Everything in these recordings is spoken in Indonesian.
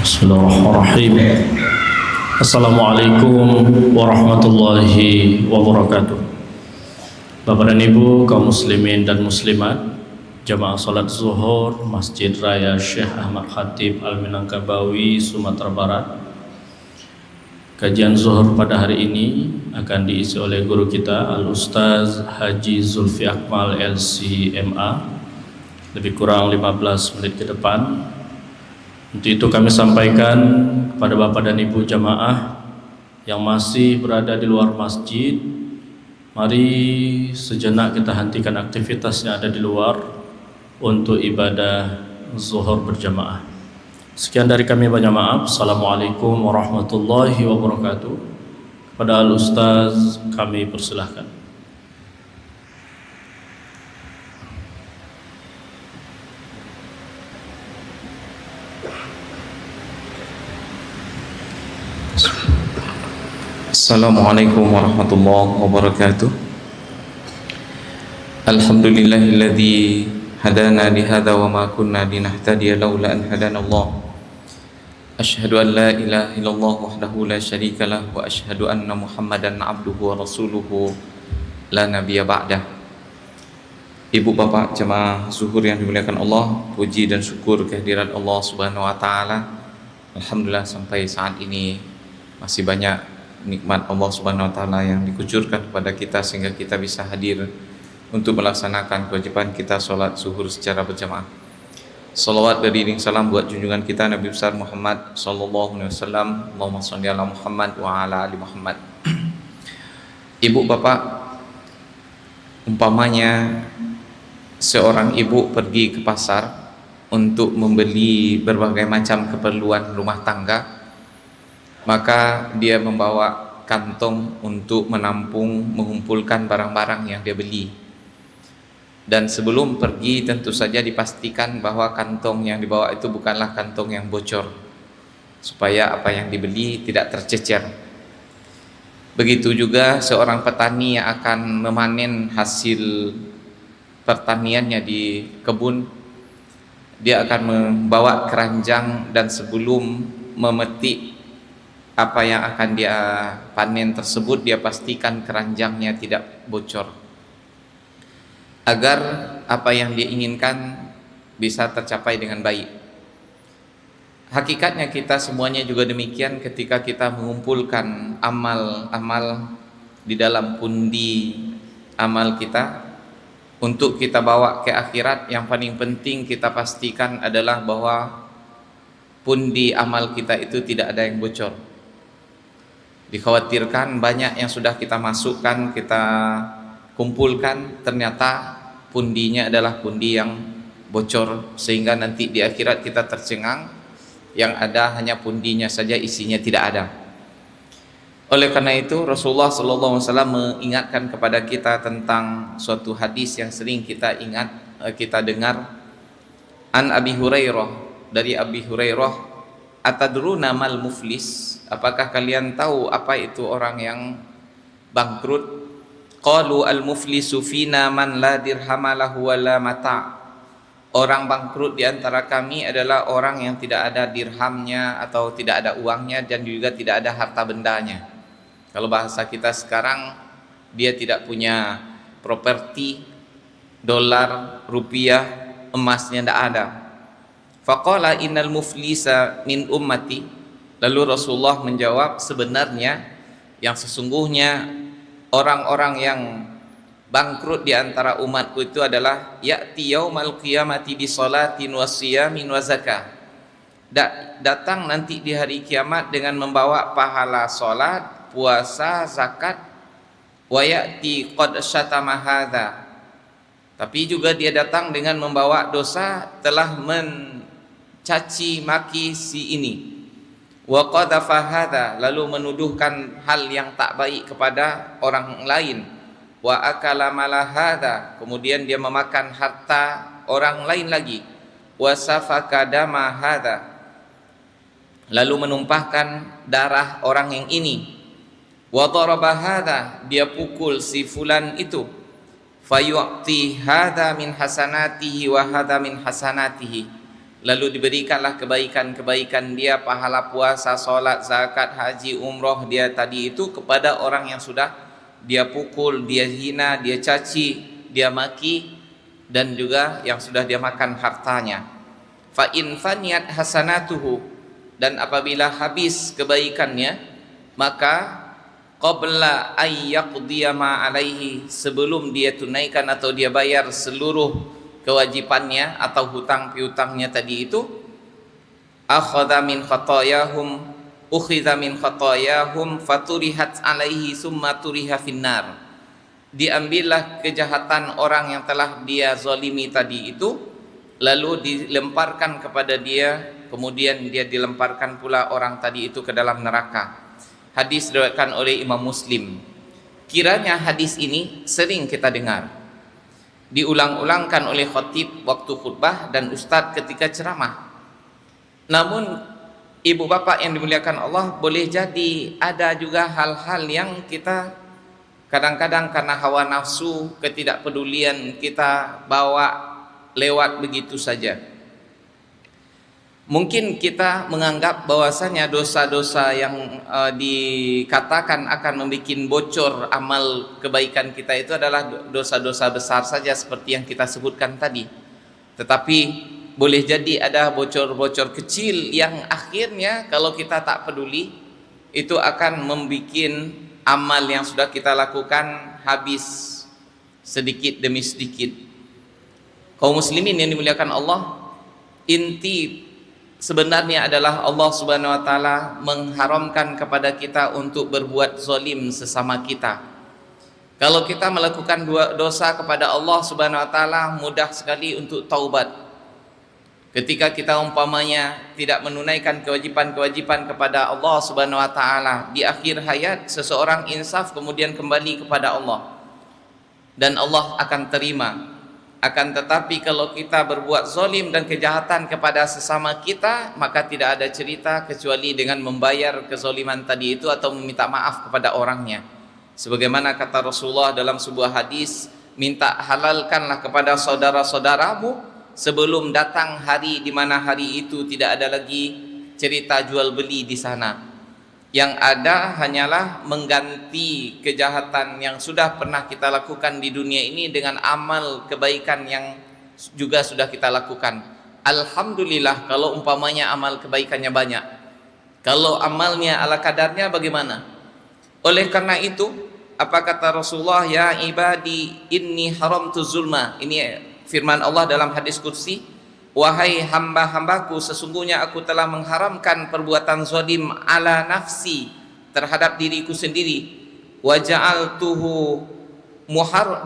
Bismillahirrahmanirrahim. Assalamualaikum warahmatullahi wabarakatuh. Bapak dan Ibu kaum muslimin dan muslimat, jamaah salat zuhur Masjid Raya Syekh Ahmad Khatib Al-Minangkabawi, Sumatera Barat. Kajian zuhur pada hari ini akan diisi oleh guru kita Al-Ustaz Haji Zulfi Akmal LCMA, lebih kurang 15 menit ke depan. Untuk itu kami sampaikan kepada Bapak dan Ibu jamaah yang masih berada di luar masjid, mari sejenak kita hentikan aktivitas yang ada di luar untuk ibadah zuhur berjamaah. Sekian dari kami, banyak maaf. Assalamualaikum warahmatullahi wabarakatuh. Kepada Al-Ustaz kami persilahkan. Assalamualaikum warahmatullahi wabarakatuh. Alhamdulillahilladzi hadana lihada wa ma kunna linahtadiya laula an hadana Allah. Asyhadu an la ilaha illallah wahdahu la syarika lah wa asyhadu anna Muhammadan abduhu wa rasuluhu la nabiyya ba'dah. Ibu bapak jemaah zuhur yang dimuliakan Allah, puji dan syukur kehadirat Allah Subhanahu wa taala. Alhamdulillah sampai saat ini masih banyak nikmat Allah Subhanahu wa taala yang dikucurkan kepada kita sehingga kita bisa hadir untuk melaksanakan kewajiban kita sholat zuhur secara berjamaah. Salawat dan salam buat junjungan kita Nabi besar Muhammad sallallahu alaihi wasallam. Allahumma shalli ala Muhammad wa ala ali Muhammad. Ibu bapak, umpamanya seorang ibu pergi ke pasar untuk membeli berbagai macam keperluan rumah tangga, maka dia membawa kantong untuk menampung, mengumpulkan barang-barang yang dia beli. Dan sebelum pergi tentu saja dipastikan bahwa kantong yang dibawa itu bukanlah kantong yang bocor, supaya apa yang dibeli tidak tercecer. Begitu juga seorang petani yang akan memanen hasil pertaniannya di kebun, dia akan membawa keranjang dan sebelum memetik apa yang akan dia panen tersebut, dia pastikan keranjangnya tidak bocor agar apa yang dia inginkan bisa tercapai dengan baik. Hakikatnya kita semuanya juga demikian ketika kita mengumpulkan amal-amal di dalam pundi amal kita untuk kita bawa ke akhirat. Yang paling penting kita pastikan adalah bahwa pundi amal kita itu tidak ada yang bocor. Dikhawatirkan banyak yang sudah kita masukkan, kita kumpulkan, ternyata pundinya adalah pundi yang bocor, sehingga nanti di akhirat kita tercengang, yang ada hanya pundinya saja, isinya tidak ada. Oleh karena itu Rasulullah SAW mengingatkan kepada kita tentang suatu hadis yang sering kita ingat, kita dengar. An Abi Hurairah, dari Abi Hurairah, atadruna mal muflis, apakah kalian tahu apa itu orang yang bangkrut? Qalu al muflisu fina man la dirhama lahu wa la mata'. Orang bangkrut di antara kami adalah orang yang tidak ada dirhamnya atau tidak ada uangnya dan juga tidak ada harta bendanya. Kalau bahasa kita sekarang, dia tidak punya properti, dolar, rupiah, emasnya tidak ada. Faqala innal muflisa min ummati. Lalu Rasulullah menjawab, sebenarnya yang sesungguhnya orang-orang yang bangkrut di antara umatku itu adalah ya'ti yaumal qiyamati bi sholatin wa siyamin wa zakah. Datang nanti di hari kiamat dengan membawa pahala salat, puasa, zakat. Wa ya'ti qad syatama hadza. Tapi juga dia datang dengan membawa dosa, telah mencaci maki si ini. Wa qadhafa hadza, lalu menuduhkan hal yang tak baik kepada orang lain. Wa akala mala hadza, kemudian dia memakan harta orang lain lagi. Wa safaka dama hadza, lalu menumpahkan darah orang yang ini. Wa daraba hadza, dia pukul si fulan itu. Fayu'ti hadza min hasanatihi wa hadza min hasanatihi, lalu diberikanlah kebaikan-kebaikan dia, pahala puasa, solat, zakat, haji, umroh dia tadi itu kepada orang yang sudah dia pukul, dia hina, dia caci, dia maki, dan juga yang sudah dia makan hartanya. Fa in faniyat hasanatuhu, dan apabila habis kebaikannya, maka qabla ay yaqdiya ma alaihi, sebelum dia tunaikan atau dia bayar seluruh kewajibannya atau hutang piutangnya tadi itu, akhadha min khatayahum ukhidha min khatayahum faturihat alaihi summa turiha finnar, diambillah kejahatan orang yang telah dia zalimi tadi itu, lalu dilemparkan kepada dia, kemudian dia dilemparkan pula orang tadi itu ke dalam neraka. Hadis diriwayatkan oleh Imam Muslim. Kiranya hadis ini sering kita dengar, diulang-ulangkan oleh khatib waktu khutbah dan ustadz ketika ceramah. Namun ibu bapak yang dimuliakan Allah, boleh jadi ada juga hal-hal yang kita kadang-kadang karena hawa nafsu, ketidakpedulian kita bawa lewat begitu saja. Mungkin kita menganggap bahwasanya dosa-dosa yang dikatakan akan membuat bocor amal kebaikan kita itu adalah dosa-dosa besar saja seperti yang kita sebutkan tadi. Tetapi boleh jadi ada bocor-bocor kecil yang akhirnya kalau kita tak peduli itu akan membuat amal yang sudah kita lakukan habis sedikit demi sedikit. Kaum muslimin yang dimuliakan Allah, inti sebenarnya adalah Allah Subhanahu wa taala mengharamkan kepada kita untuk berbuat zalim sesama kita. Kalau kita melakukan dosa kepada Allah Subhanahu wa taala, mudah sekali untuk taubat. Ketika kita umpamanya tidak menunaikan kewajiban-kewajiban kepada Allah Subhanahu wa taala, di akhir hayat seseorang insaf kemudian kembali kepada Allah, dan Allah akan terima. Akan tetapi kalau kita berbuat zalim dan kejahatan kepada sesama kita, maka tidak ada cerita kecuali dengan membayar kezaliman tadi itu atau meminta maaf kepada orangnya. Sebagaimana kata Rasulullah dalam sebuah hadis, minta halalkanlah kepada saudara-saudaramu sebelum datang hari di mana hari itu tidak ada lagi cerita jual beli di sana. Yang ada hanyalah mengganti kejahatan yang sudah pernah kita lakukan di dunia ini dengan amal kebaikan yang juga sudah kita lakukan. Alhamdulillah kalau umpamanya amal kebaikannya banyak. Kalau amalnya ala kadarnya bagaimana? Oleh karena itu, apa kata Rasulullah? Ya ibadi inni haramtu zulma. Ini firman Allah dalam hadis qudsi. Wahai hamba-hambaku, sesungguhnya aku telah mengharamkan perbuatan zalim ala nafsi, terhadap diriku sendiri. Wa ja'altuhu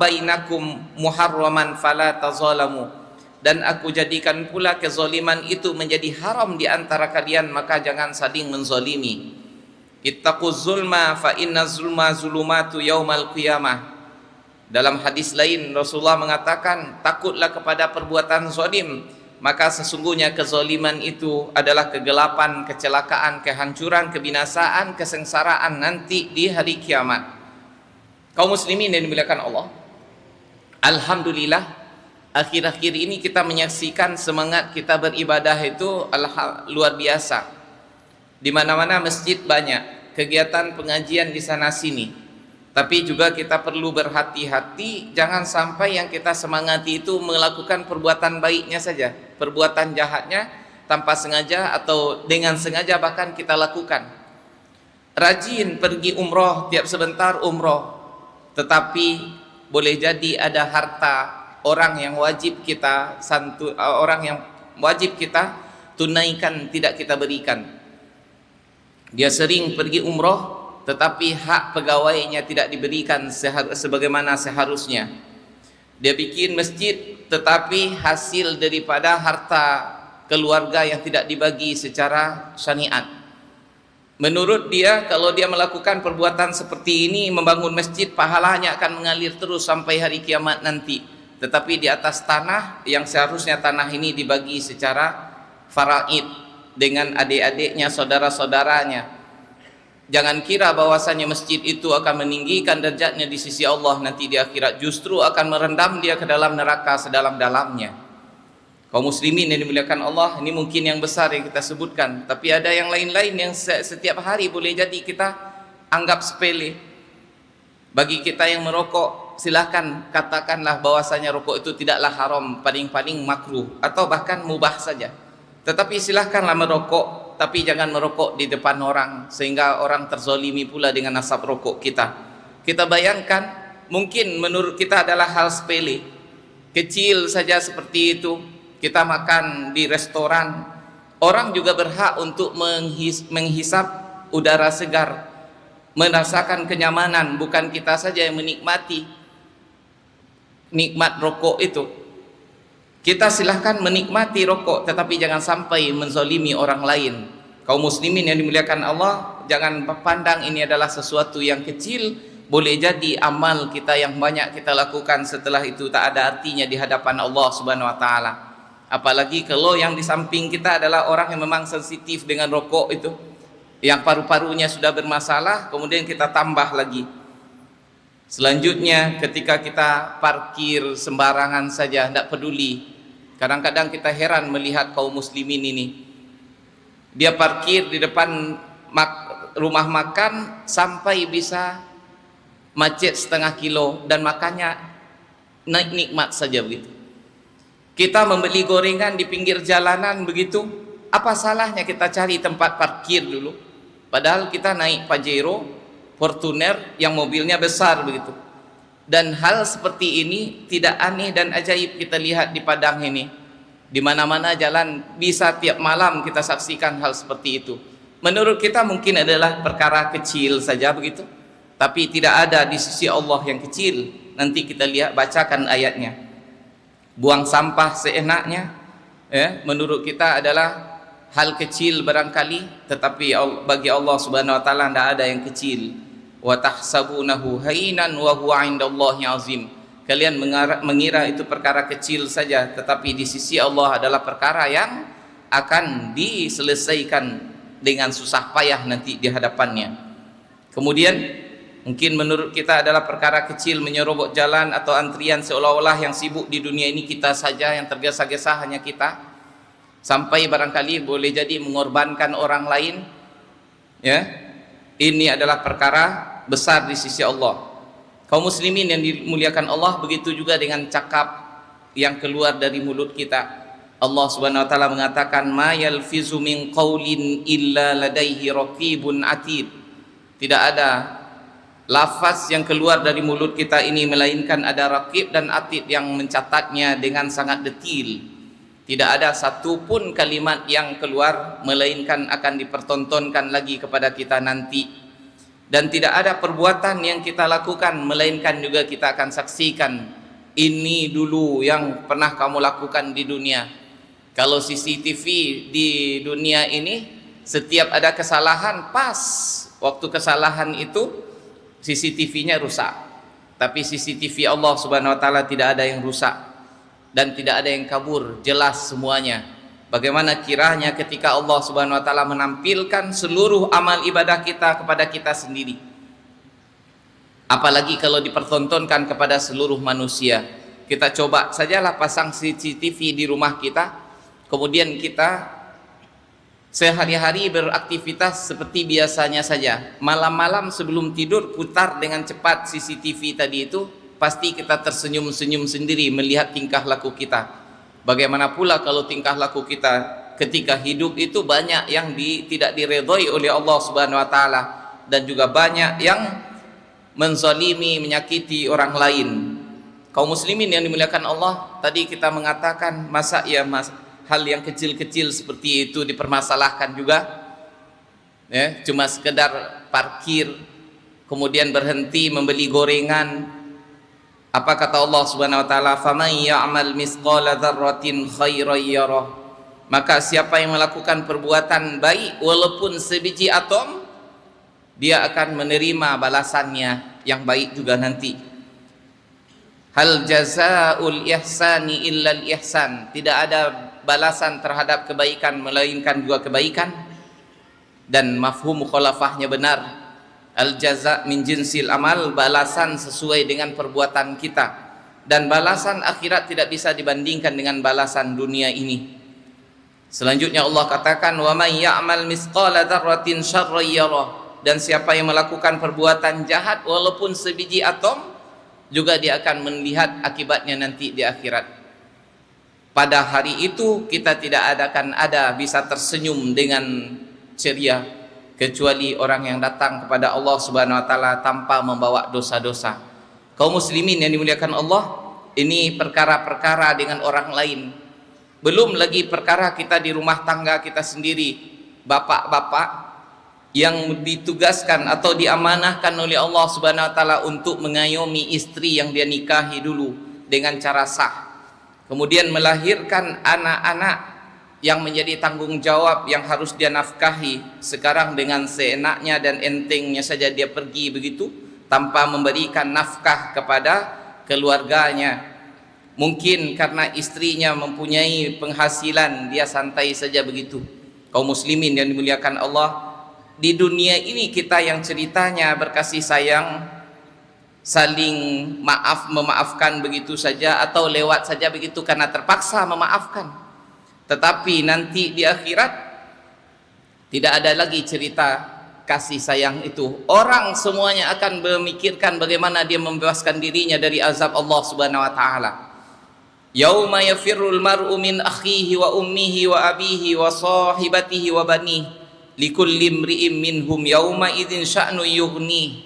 bainakum muharraman fala tazalamu, dan aku jadikan pula kezaliman itu menjadi haram di antara kalian, maka jangan saling menzalimi. Ittaquz zulma fa inna zulma zulumatu yaumal qiyamah. Dalam hadis lain Rasulullah mengatakan, takutlah kepada perbuatan zalim, maka sesungguhnya kezaliman itu adalah kegelapan, kecelakaan, kehancuran, kebinasaan, kesengsaraan nanti di hari kiamat. Kaum muslimin yang dimuliakan Allah, alhamdulillah akhir-akhir ini kita menyaksikan semangat kita beribadah itu luar biasa. Di mana-mana masjid banyak, kegiatan pengajian di sana sini. Tapi juga kita perlu berhati-hati, jangan sampai yang kita semangati itu melakukan perbuatan baiknya saja, perbuatan jahatnya tanpa sengaja atau dengan sengaja bahkan kita lakukan. Rajin pergi umroh, tiap sebentar umroh, tetapi boleh jadi ada harta orang yang wajib kita tunaikan tidak kita berikan. Dia sering pergi umroh, tetapi hak pegawainya tidak diberikan sebagaimana seharusnya. Dia bikin masjid, tetapi hasil daripada harta keluarga yang tidak dibagi secara syariat. Menurut dia, kalau dia melakukan perbuatan seperti ini, membangun masjid, pahalanya akan mengalir terus sampai hari kiamat nanti. Tetapi di atas tanah yang seharusnya tanah ini dibagi secara faraid dengan adik-adiknya, saudara-saudaranya. Jangan kira bahwasanya masjid itu akan meninggikan derajatnya di sisi Allah nanti di akhirat, justru akan merendam dia ke dalam neraka sedalam-dalamnya. Kaum muslimin yang dimuliakan Allah, ini mungkin yang besar yang kita sebutkan, tapi ada yang lain-lain yang setiap hari boleh jadi kita anggap sepele. Bagi kita yang merokok, silahkan katakanlah bahwasanya rokok itu tidaklah haram, paling-paling makruh atau bahkan mubah saja. Tetapi silahkanlah merokok, tapi jangan merokok di depan orang sehingga orang terzolimi pula dengan asap rokok kita. Kita bayangkan, mungkin menurut kita adalah hal sepele, kecil saja seperti itu. Kita makan di restoran, orang juga berhak untuk menghisap udara segar, merasakan kenyamanan, bukan kita saja yang menikmati nikmat rokok itu. Kita silahkan menikmati rokok, tetapi jangan sampai menzalimi orang lain. Kaum muslimin yang dimuliakan Allah, jangan pandang ini adalah sesuatu yang kecil. Boleh jadi amal kita yang banyak kita lakukan setelah itu tak ada artinya di hadapan Allah Subhanahu wa taala. Apalagi kalau yang di samping kita adalah orang yang memang sensitif dengan rokok itu, yang paru-parunya sudah bermasalah, kemudian kita tambah lagi. Selanjutnya, ketika kita parkir sembarangan saja, tidak peduli. Kadang-kadang kita heran melihat kaum muslimin ini. Dia parkir di depan rumah makan sampai bisa macet setengah kilo dan makannya nikmat saja begitu. Kita membeli gorengan di pinggir jalanan begitu, apa salahnya kita cari tempat parkir dulu? Padahal kita naik Pajero, Fortuner yang mobilnya besar begitu. Dan hal seperti ini tidak aneh dan ajaib kita lihat di Padang ini. Di mana-mana jalan bisa tiap malam kita saksikan hal seperti itu. Menurut kita mungkin adalah perkara kecil saja begitu, tapi tidak ada di sisi Allah yang kecil. Nanti kita lihat, bacakan ayatnya. Buang sampah seenaknya, menurut kita adalah hal kecil barangkali, tetapi bagi Allah Subhanahu wa taala tidak ada yang kecil. Wa tahsabunahu hainan wa huwa 'indallahi 'azim. Kalian mengira itu perkara kecil saja, tetapi di sisi Allah adalah perkara yang akan diselesaikan dengan susah payah nanti di hadapannya. Kemudian mungkin menurut kita adalah perkara kecil menyerobot jalan atau antrian, seolah-olah yang sibuk di dunia ini kita saja, yang tergesa-gesa hanya kita, sampai barangkali boleh jadi mengorbankan orang lain. Ya, ini adalah perkara besar di sisi Allah. Kaum muslimin yang dimuliakan Allah, begitu juga dengan cakap yang keluar dari mulut kita. Allah Subhanahu wa taala mengatakan, ma yalfizu min qaulin illa ladaihi raqibun atid. Tidak ada lafaz yang keluar dari mulut kita ini melainkan ada raqib dan atid yang mencatatnya dengan sangat detil. Tidak ada satupun kalimat yang keluar melainkan akan dipertontonkan lagi kepada kita nanti. Dan tidak ada perbuatan yang kita lakukan melainkan juga kita akan saksikan, ini dulu yang pernah kamu lakukan di dunia. Kalau CCTV di dunia ini, setiap ada kesalahan, pas waktu kesalahan itu CCTV-nya rusak. Tapi CCTV Allah Subhanahu wa taala tidak ada yang rusak dan tidak ada yang kabur, jelas semuanya. Bagaimana kiranya ketika Allah Subhanahu wa taala menampilkan seluruh amal ibadah kita kepada kita sendiri. Apalagi kalau dipertontonkan kepada seluruh manusia. Kita coba sajalah pasang CCTV di rumah kita, kemudian kita sehari-hari beraktivitas seperti biasanya saja. Malam-malam sebelum tidur putar dengan cepat CCTV tadi itu, pasti kita tersenyum-senyum sendiri melihat tingkah laku kita. Bagaimana pula kalau tingkah laku kita ketika hidup itu banyak yang tidak diredhoi oleh Allah Subhanahu wa taala, dan juga banyak yang menzalimi, menyakiti orang lain. Kaum muslimin yang dimuliakan Allah, tadi kita mengatakan masa ya hal yang kecil-kecil seperti itu dipermasalahkan juga, ya, cuma sekedar parkir kemudian berhenti membeli gorengan. Apa kata Allah Subhanahu wa taala, faman ya'mal misqala dzarratin khairan yarah. Maka siapa yang melakukan perbuatan baik walaupun sebiji atom, dia akan menerima balasannya yang baik juga nanti. Hal jazaa'ul ihsani illal ihsan. Tidak ada balasan terhadap kebaikan melainkan juga kebaikan. Dan mafhum mukhalafahnya benar. Al jaza' min jinsil amal, balasan sesuai dengan perbuatan kita. dan balasan akhirat tidak bisa dibandingkan dengan balasan dunia ini. Selanjutnya Allah katakan, wa may ya'mal mithqala dzarratin syarran yarah, dan siapa yang melakukan perbuatan jahat walaupun sebiji atom juga dia akan melihat akibatnya nanti di akhirat. Pada hari itu kita tidak akan ada bisa tersenyum dengan ceria kecuali orang yang datang kepada Allah Subhanahu wa taala tanpa membawa dosa-dosa. Kaum muslimin yang dimuliakan Allah, ini perkara-perkara dengan orang lain. Belum lagi perkara kita di rumah tangga kita sendiri, bapak-bapak yang ditugaskan atau diamanahkan oleh Allah Subhanahu wa taala untuk mengayomi istri yang dia nikahi dulu dengan cara sah. Kemudian melahirkan anak-anak yang menjadi tanggung jawab yang harus dia nafkahi. Sekarang dengan seenaknya dan entengnya saja dia pergi begitu tanpa memberikan nafkah kepada keluarganya. Mungkin karena istrinya mempunyai penghasilan, dia santai saja begitu. Kaum muslimin yang dimuliakan Allah, di dunia ini kita yang ceritanya berkasih sayang, saling memaafkan begitu saja, atau lewat saja begitu karena terpaksa memaafkan. Tetapi nanti di akhirat tidak ada lagi cerita kasih sayang itu. Orang semuanya akan memikirkan bagaimana dia membebaskan dirinya dari azab Allah Subhanahu wa taala. Yauma yafirrul mar'u min akhihi wa ummihi wa abihi wa sahibatihi wa banihi likulli imri'in minhum yauma idzin sya'nu yughni.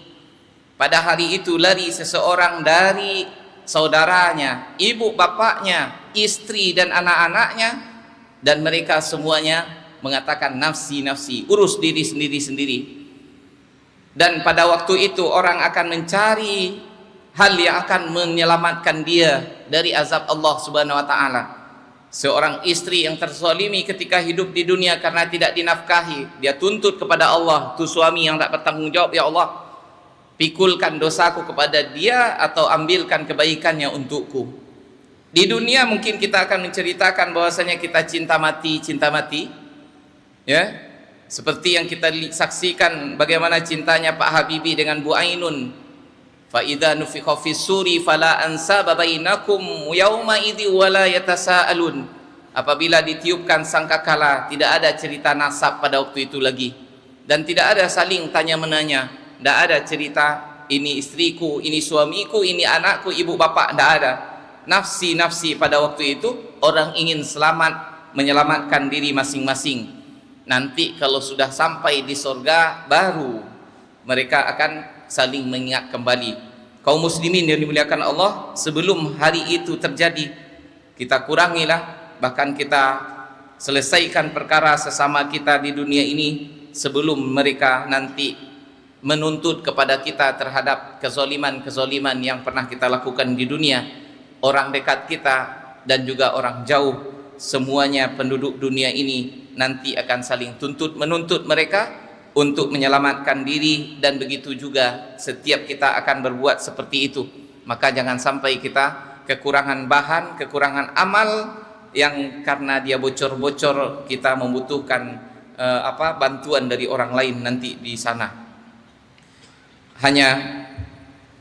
Pada hari itu lari seseorang dari saudaranya, ibu bapaknya, istri dan anak-anaknya, dan mereka semuanya mengatakan nafsi nafsi, urus diri sendiri. Dan pada waktu itu orang akan mencari hal yang akan menyelamatkan dia dari azab Allah Subhanahu wa taala. Seorang istri yang terzalimi ketika hidup di dunia karena tidak dinafkahi, dia tuntut kepada Allah, tu suami yang tak bertanggung jawab, ya Allah, pikulkan dosaku kepada dia atau ambilkan kebaikannya untukku. Di dunia mungkin kita akan menceritakan bahwasanya kita cinta mati, ya, seperti yang kita saksikan bagaimana cintanya Pak Habibie dengan Bu Ainun. Fa idza nufikha fis suri fala ansaba bainakum yauma idzi wala yatasaalun. Apabila ditiupkan sangkakala, tidak ada cerita nasab pada waktu itu lagi, dan tidak ada saling tanya menanya. Tidak ada cerita ini istriku, ini suamiku, ini anakku, ibu bapak, tidak ada. Nafsi-nafsi pada waktu itu orang ingin selamat, menyelamatkan diri masing-masing. Nanti kalau sudah sampai di surga baru mereka akan saling mengingat kembali. Kaum muslimin yang dimuliakan Allah, sebelum hari itu terjadi, kita kurangilah, bahkan kita selesaikan perkara sesama kita di dunia ini sebelum mereka nanti menuntut kepada kita terhadap kezaliman yang pernah kita lakukan di dunia. Orang dekat kita dan juga orang jauh, semuanya penduduk dunia ini nanti akan saling menuntut mereka untuk menyelamatkan diri, dan begitu juga setiap kita akan berbuat seperti itu. Maka jangan sampai kita kekurangan bahan, kekurangan amal, yang karena dia bocor-bocor kita membutuhkan bantuan dari orang lain nanti di sana. Hanya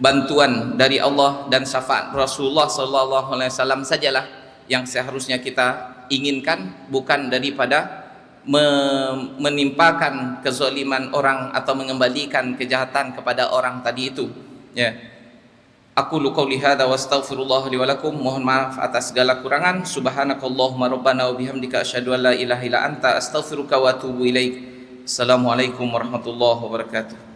bantuan dari Allah dan syafaat Rasulullah SAW sajalah yang seharusnya kita inginkan, bukan daripada menimpakan kezaliman orang atau mengembalikan kejahatan kepada orang tadi itu. Ya. Aku qouli hadza wa astaghfirullah li wa lakum. Mohon maaf atas segala kurangan. Subhanakallahumma rabbana wa bihamdika asyhadu an la ilaha illa anta astaghfiruka wa atubu ilaik. Assalamualaikum warahmatullahi wabarakatuh.